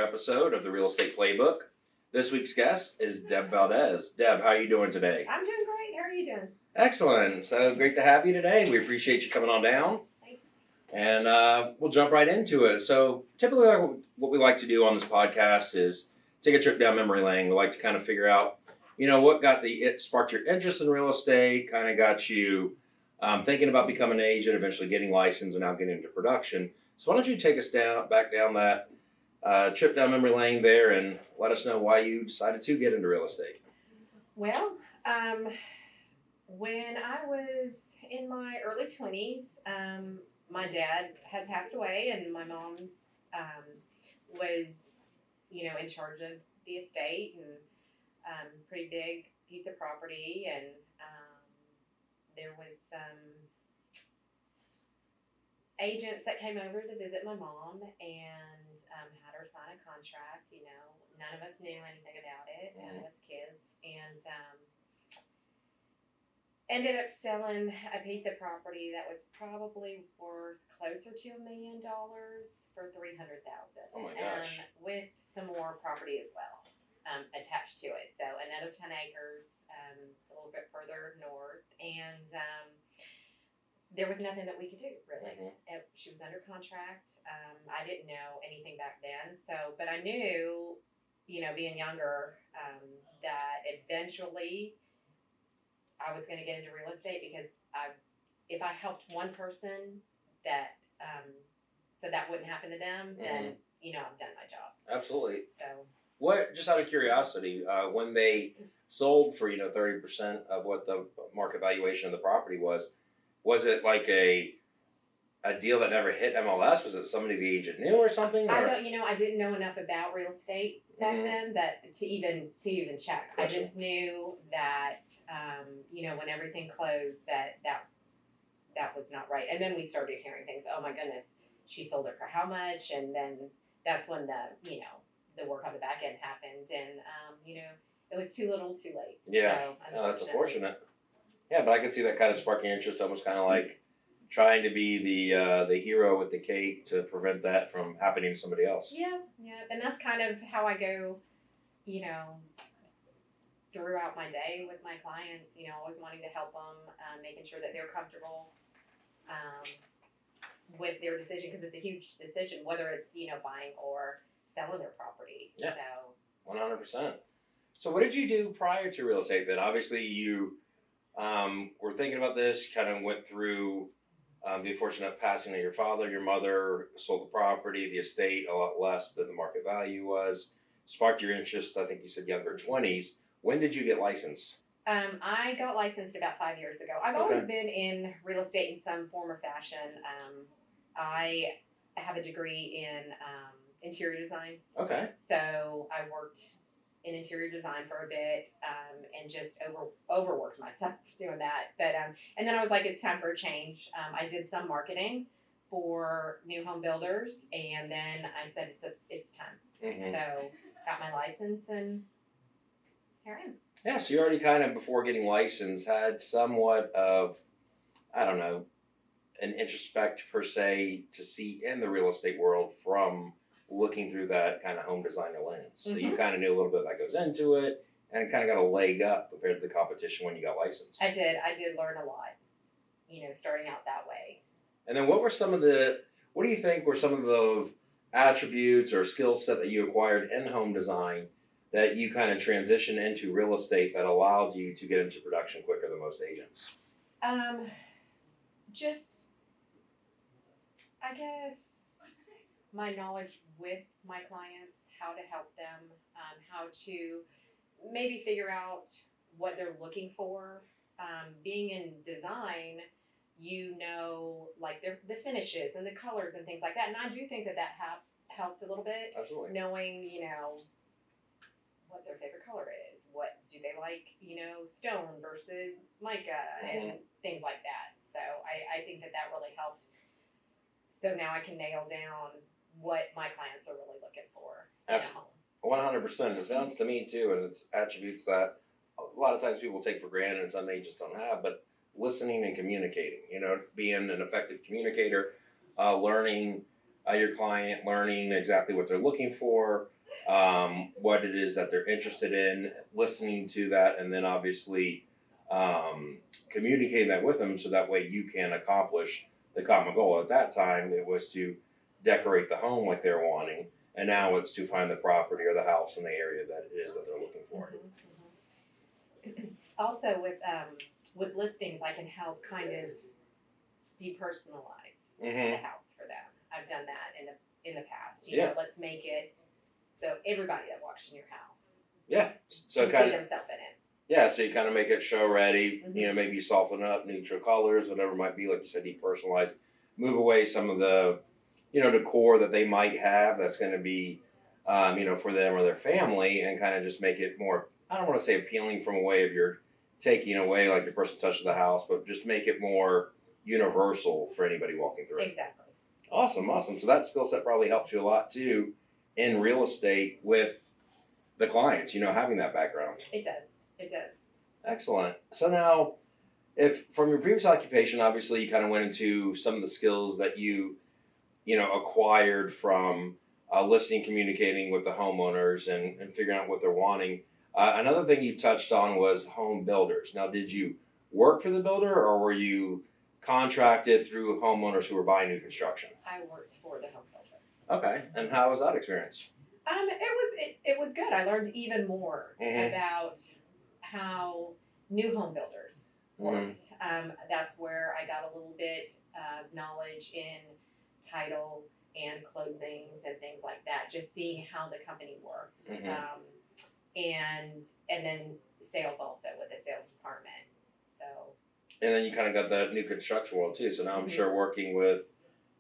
episode of the Real Estate Playbook. This week's guest is Deb Valdez. Deb, how are you doing today? I'm doing great. How are you doing? Excellent. So great to have you today. We appreciate you coming on down. Thanks. And we'll jump right into it. So typically what we like to do on this podcast is take a trip down memory lane. We like to kind of figure out, what sparked your interest in real estate, kind of got you thinking about becoming an agent, eventually getting licensed, and now getting into production. So why don't you take us back down that trip down memory lane there and let us know why you decided to get into real estate. Well, when I was in my early 20s, my dad had passed away and my mom was, in charge of the estate and pretty big piece of property, and there was some agents that came over to visit my mom and had her sign a contract. None of us knew anything about it, none of us kids, and ended up selling a piece of property that was probably worth closer to $1 million for $300,000. Oh my gosh! With some more property as well attached to it. So another 10 acres, a little bit further north, and there was nothing that we could do, really. Mm-hmm. She was under contract. I didn't know anything back then, but I knew, being younger, that eventually I was going to get into real estate because if I helped one person so that wouldn't happen to them, then, I've done my job. Absolutely. So, just out of curiosity, when they sold for, 30% of what the market valuation of the property was it like a deal that never hit MLS? Was it somebody the agent knew or something? I don't, I didn't know enough about real estate back then that to even check. Gotcha. I just knew that, when everything closed, that was not right. And then we started hearing things. Oh my goodness, she sold it for how much? And then that's when the work on the back end happened, and it was too little, too late. Yeah, so, that's unfortunate. Yeah, but I can see that kind of sparking interest, almost kind of like trying to be the hero with the cake to prevent that from happening to somebody else. Yeah, and that's kind of how I go, throughout my day with my clients. Always wanting to help them, making sure that they're comfortable with their decision, because it's a huge decision, whether it's buying or selling their property. Yeah, so 100%. So what did you do prior to real estate then? Obviously you were thinking about this, kind of went through the unfortunate passing of your father, your mother sold the property, the estate a lot less than the market value was, sparked your interest, I think you said younger 20s. When did you get licensed? I got licensed about 5 years ago. I've always been in real estate in some form or fashion. I have a degree in interior design. Okay. So I worked in interior design for a bit, and just overworked myself doing that. But and then I was like, it's time for a change. I did some marketing for new home builders, and then I said it's time. Mm-hmm. So got my license, and here I am. Yeah, so you already kind of, before getting licensed, had somewhat of, an introspect per se to see in the real estate world from looking through that kind of home designer lens. So you kind of knew a little bit that goes into it, and kind of got a leg up compared to the competition when you got licensed. I did learn a lot, starting out that way. And then what do you think were some of those attributes or skill set that you acquired in home design that you kind of transitioned into real estate that allowed you to get into production quicker than most agents? Just, I guess, my knowledge with my clients, how to help them, how to maybe figure out what they're looking for. Being in design, like the finishes and the colors and things like that. And I do think that helped a little bit. Absolutely. Knowing, what their favorite color is. What do they like, stone versus mica and things like that. So I think that really helped. So now I can nail down what my clients are really looking for in a home. 100%. It sounds to me too, and it's attributes that a lot of times people take for granted and some agents don't have, but listening and communicating, being an effective communicator, learning your client, learning exactly what they're looking for, what it is that they're interested in, listening to that, and then obviously communicating that with them so that way you can accomplish the common goal. At that time, it was to decorate the home like they're wanting, and now it's to find the property or the house in the area that it is that they're looking for. Also, with listings, I can help kind of depersonalize the house for them. I've done that in the past. You know, let's make it so everybody that walks in your house, so can kind see of themselves in it. so you kind of make it show ready. You know, maybe you soften up, neutral colors, whatever it might be. Like you said, depersonalize, move away some of the decor that they might have that's going to be for them or their family, and kind of just make it more, I don't want to say appealing from a way of you're taking away like the person touches the house, but just make it more universal for anybody walking through. Exactly. Awesome. So that skill set probably helps you a lot too in real estate with the clients, having that background. It does. Excellent. So now, if from your previous occupation, obviously you kind of went into some of the skills that you acquired from listening, communicating with the homeowners and figuring out what they're wanting. Another thing you touched on was home builders. Now, did you work for the builder, or were you contracted through homeowners who were buying new construction? I worked for the home builder. Okay, and how was that experience? It was good. I learned even more about how new home builders worked. That's where I got a little bit of knowledge in title and closings and things like that. Just seeing how the company worked, and then sales also with the sales department. So. And then you kind of got that new construction world too. So now I'm sure working with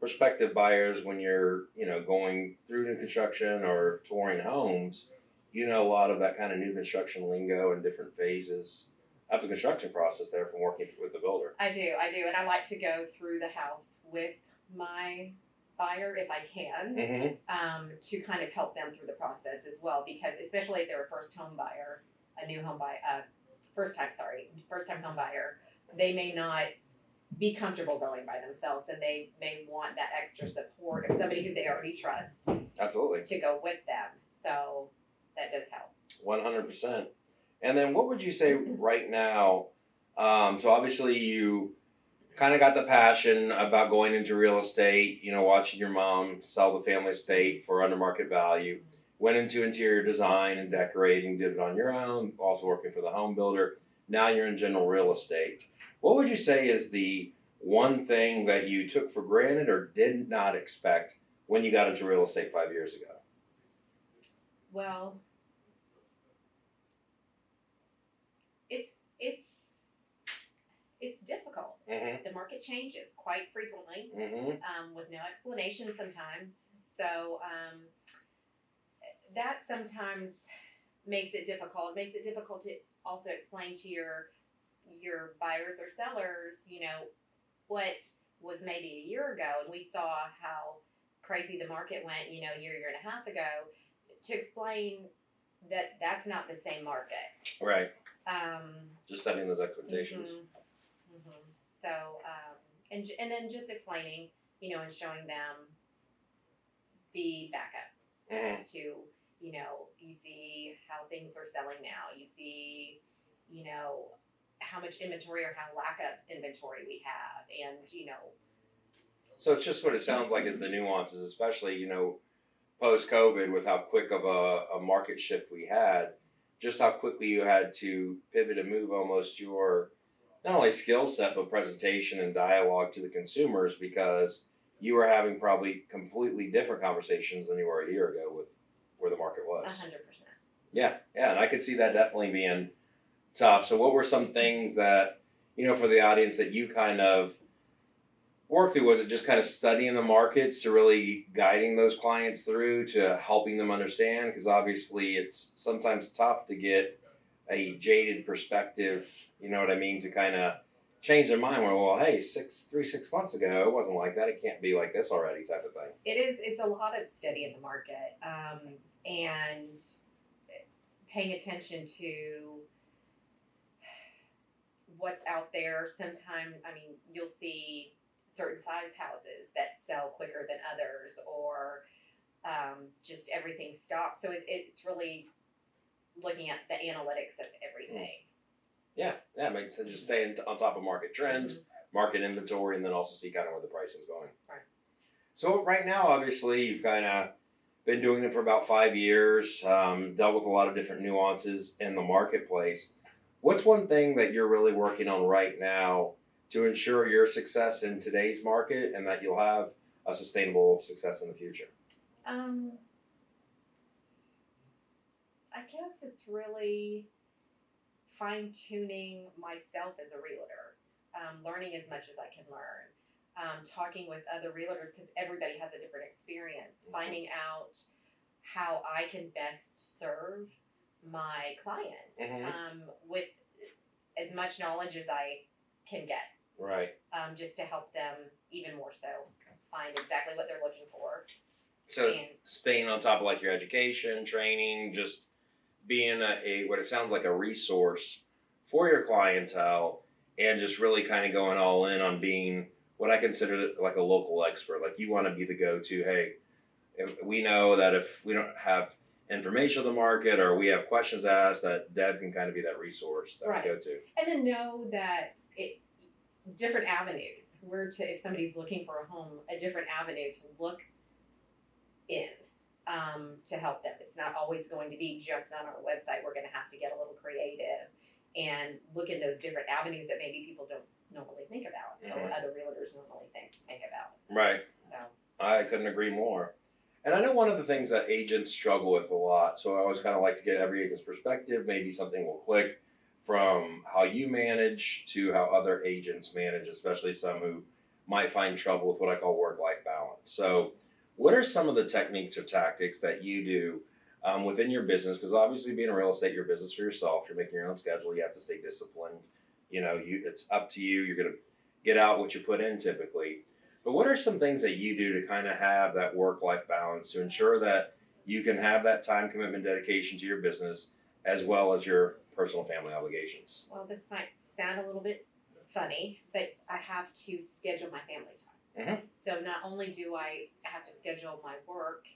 prospective buyers when you're, going through new construction or touring homes, a lot of that kind of new construction lingo and different phases of the construction process there from working with the builder. I do. And I like to go through the house with my buyer if I can, to kind of help them through the process as well, because especially if they're a first time home buyer, they may not be comfortable going by themselves, and they may want that extra support of somebody who they already trust. Absolutely. To go with them. So that does help. 100%. And then what would you say right now? So obviously you kind of got the passion about going into real estate, watching your mom sell the family estate for under market value, went into interior design and decorating, did it on your own, also working for the home builder. Now you're in general real estate. What would you say is the one thing that you took for granted or did not expect when you got into real estate 5 years ago? Well, it's difficult. The market changes quite frequently, with no explanation sometimes. So that sometimes makes it difficult. It makes it difficult to also explain to your buyers or sellers, what was maybe a year ago, and we saw how crazy the market went, year and a half ago, to explain that that's not the same market. Right. Just setting those expectations. So, and then just explaining, and showing them the backup as to, you see how things are selling now. You see, how much inventory or how lack of inventory we have, and So it's just what it sounds like is the nuances, especially post COVID, with how quick of a market shift we had, just how quickly you had to pivot and move almost your not only skill set but presentation and dialogue to the consumers, because you were having probably completely different conversations than you were a year ago with where the market was. 100%. Yeah, and I could see that definitely being tough. So what were some things that, for the audience that you kind of worked through? Was it just kind of studying the markets to really guiding those clients through to helping them understand? Because obviously it's sometimes tough to get a jaded perspective, to kind of change their mind where, well, hey, 6 months ago, it wasn't like that. It can't be like this already type of thing. It's a lot of study in the market, and paying attention to what's out there. Sometimes, you'll see certain size houses that sell quicker than others, or just everything stopped. So it's really looking at the analytics of everything. Yeah, it makes sense. Just staying on top of market trends, market inventory, and then also see kind of where the pricing's going. Right. So right now, obviously, you've kind of been doing it for about 5 years, dealt with a lot of different nuances in the marketplace. What's one thing that you're really working on right now to ensure your success in today's market and that you'll have a sustainable success in the future? I guess it's really fine-tuning myself as a realtor, learning as much as I can learn, talking with other realtors because everybody has a different experience, finding out how I can best serve my clients with as much knowledge as I can get. Right. Just to help them even more so find exactly what they're looking for. So staying on top of like your education, training, just being a what it sounds like a resource for your clientele, and just really kind of going all in on being what I consider like a local expert. Like you want to be the go-to. Hey, if we know that if we don't have information on the market or we have questions asked, that Deb can kind of be that resource that we go to. And then know that different avenues. If somebody's looking for a home, a different avenue to look in to help them. It's not always going to be just on our website. We're going to have to get a little creative and look in those different avenues that maybe people don't normally think about, or other realtors normally think about. Right. So I couldn't agree more. And I know one of the things that agents struggle with a lot, so I always kind of like to get every agent's perspective. Maybe something will click from how you manage to how other agents manage, especially some who might find trouble with what I call work-life balance. So what are some of the techniques or tactics that you do within your business? Because obviously being a real estate, your business for yourself, you're making your own schedule, you have to stay disciplined. It's up to you. You're going to get out what you put in typically. But what are some things that you do to kind of have that work-life balance to ensure that you can have that time commitment, dedication to your business as well as your personal family obligations? Well, this might sound a little bit funny, but I have to schedule my family time. So not only do I have to schedule my work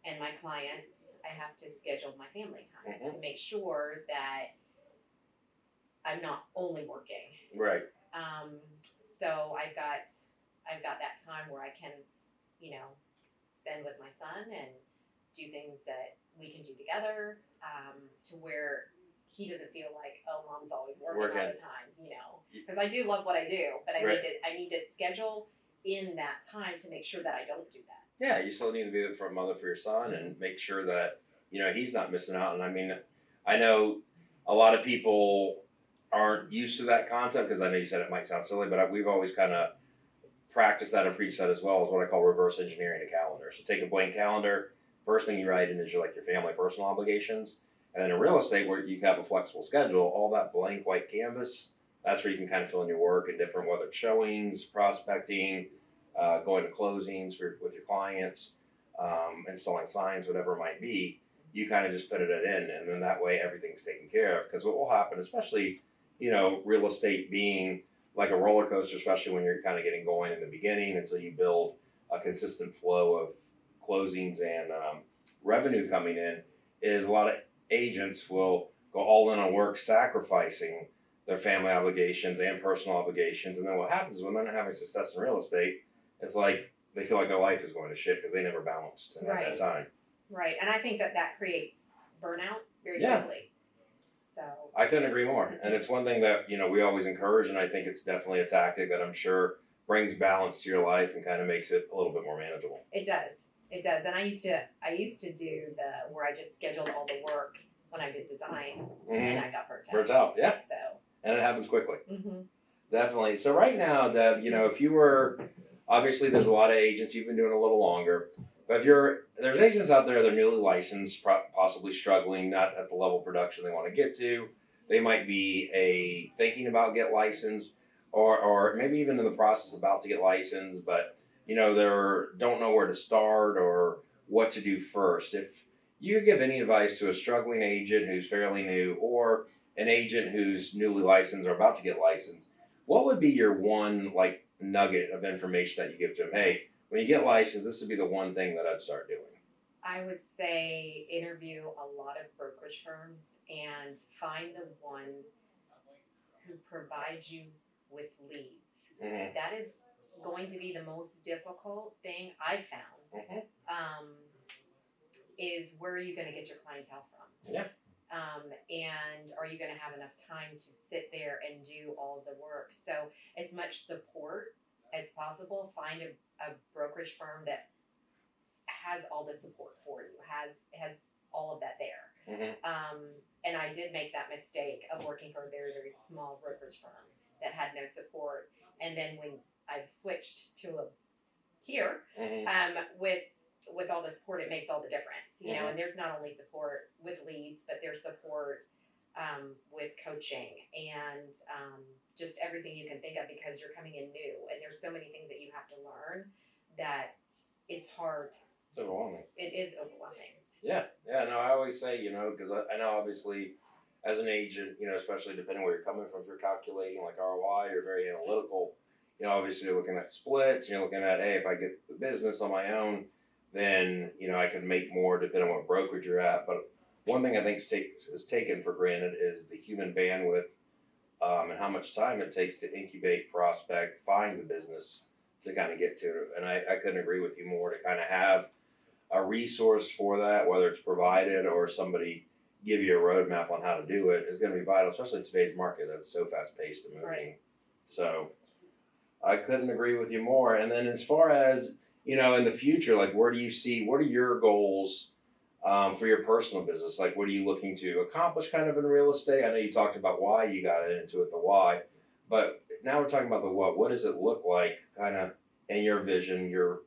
and my clients, I have to schedule my family time to make sure that I'm not only working. Right. So I've got that time where I can, spend with my son and do things that we can do together, to where he doesn't feel like, oh, mom's always working all the time, because I do love what I do, but I need to schedule in that time to make sure that I don't do that. Yeah, you still need to be the front mother for your son and make sure that, he's not missing out. And I mean, I know a lot of people aren't used to that concept because I know you said it might sound silly, but we've always kind of practiced that and preached that as well, as what I call reverse engineering a calendar. So take a blank calendar. First thing you write in is your family personal obligations. And then in real estate, where you have a flexible schedule, all that blank white canvas, that's where you can kind of fill in your work and different, whether it's showings, prospecting, going to closings with your clients, installing signs, whatever it might be. You kind of just put it in, and then that way everything's taken care of. Because what will happen, especially, real estate being like a roller coaster, especially when you're kind of getting going in the beginning, and so you build a consistent flow of closings and revenue coming in, is a lot of agents will go all in on work, sacrificing their family obligations and personal obligations. And then what happens is when they're not having success in real estate, it's like they feel like their life is going to shit because they never balanced at that time. Right. And I think that creates burnout very quickly. So I couldn't agree more. And it's one thing that, we always encourage, and I think it's definitely a tactic that I'm sure brings balance to your life and kind of makes it a little bit more manageable. It does. And I used to do where I just scheduled all the work when I did design, and I got burnt out. Yeah. So. And it happens quickly. Definitely. So right now, Deb, if you were, obviously there's a lot of agents, you've been doing a little longer, but there's agents out there that are newly licensed, possibly struggling, not at the level of production they want to get to. They might be thinking about get licensed, or maybe even in the process about to get licensed, but they don't know where to start or what to do first. If you could give any advice to a struggling agent who's fairly new, or an agent who's newly licensed or about to get licensed, what would be your one nugget of information that you give to them? Hey, when you get licensed, this would be the one thing that I'd start doing. I would say interview a lot of brokerage firms and find the one who provides you with leads. Mm-hmm. That is going to be the most difficult thing I found. Mm-hmm. Is where are you going to get your clientele from? Yeah. And are you going to have enough time to sit there and do all of the work? So as much support as possible, find a brokerage firm that has all the support for you, has all of that there. Mm-hmm. And I did make that mistake of working for a very, very small brokerage firm that had no support. And then when I've switched to here, Mm-hmm. with all the support, it makes all the difference, you know. Mhm. And there's not only support with leads, but there's support with coaching and just everything you can think of, because you're coming in new and there's so many things that you have to learn that it's hard. It's overwhelming. It is overwhelming. Yeah. No, I always say, because I know obviously as an agent, especially depending where you're coming from, if you're calculating like ROI, you're very analytical. Obviously you're looking at splits, you're looking at, hey, if I get the business on my own, then, I can make more depending on what brokerage you're at. But one thing I think is taken for granted is the human bandwidth and how much time it takes to incubate, prospect, find the business to kind of get to it. And I couldn't agree with you more, to kind of have a resource for that, whether it's provided or somebody give you a roadmap on how to do it, is going to be vital, especially in today's market that's so fast paced and moving. Right. So I couldn't agree with you more. And then as far as, in the future, like what are your goals for your personal business? Like what are you looking to accomplish kind of in real estate? I know you talked about why you got into it, the why, but now we're talking about the what. What does it look like kind of in your vision, your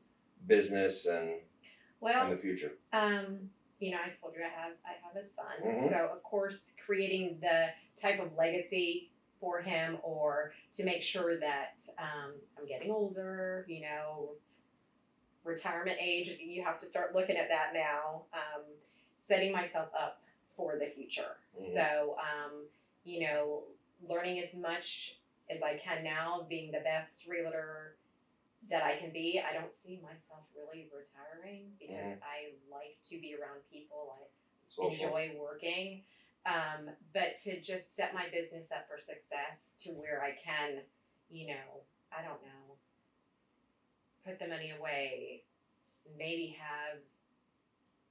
business and in the future? I told you I have a son. Mm-hmm. So of course creating the type of legacy for him, or to make sure that I'm getting older, retirement age, you have to start looking at that now, setting myself up for the future. Mm-hmm. So, learning as much as I can now, being the best realtor that I can be. I don't see myself really retiring because Mm-hmm. I like to be around people. I Social. enjoy working. But to just set my business up for success to where I can, I don't know, put the money away, maybe have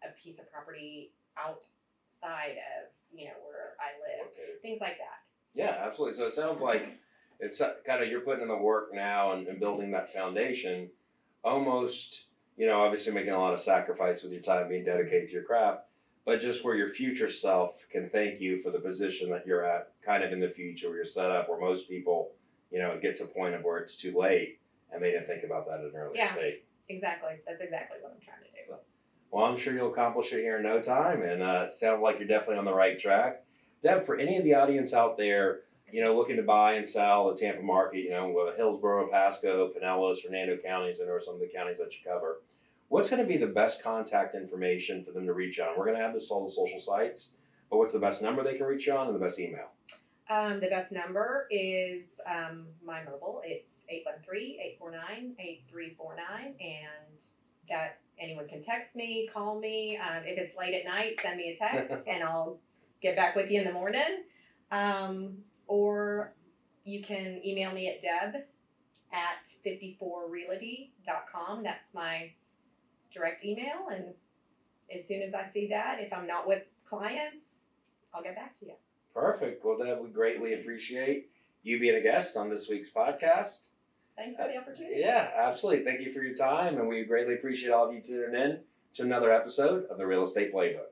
a piece of property outside of, where I live, Okay. things like that. Yeah, absolutely. So it sounds like it's kind of you're putting in the work now and building that foundation, almost, obviously making a lot of sacrifice with your time being dedicated to your craft, but just where your future self can thank you for the position that you're at kind of in the future, where you're set up, where most people, it gets to a point of where it's too late and they didn't think about that at an earlier state. Exactly. That's exactly what I'm trying to do. So, well, I'm sure you'll accomplish it here in no time, and it sounds like you're definitely on the right track. Deb, for any of the audience out there, looking to buy and sell the Tampa market, Hillsborough, Pasco, Pinellas, Hernando counties, and or some of the counties that you cover, what's going to be the best contact information for them to reach on? We're going to have this all the social sites, but what's the best number they can reach you on and the best email? The best number is my mobile. It's 813-849-8349, and that anyone can text me, call me. If it's late at night, send me a text, and I'll get back with you in the morning. Or you can email me at deb@54realty.com. That's my direct email, and as soon as I see that, if I'm not with clients, I'll get back to you. Perfect. Well, Deb, we greatly appreciate you being a guest on this week's podcast. Thanks for the opportunity. Yeah, absolutely. Thank you for your time, and we greatly appreciate all of you tuning in to another episode of the Real Estate Playbook.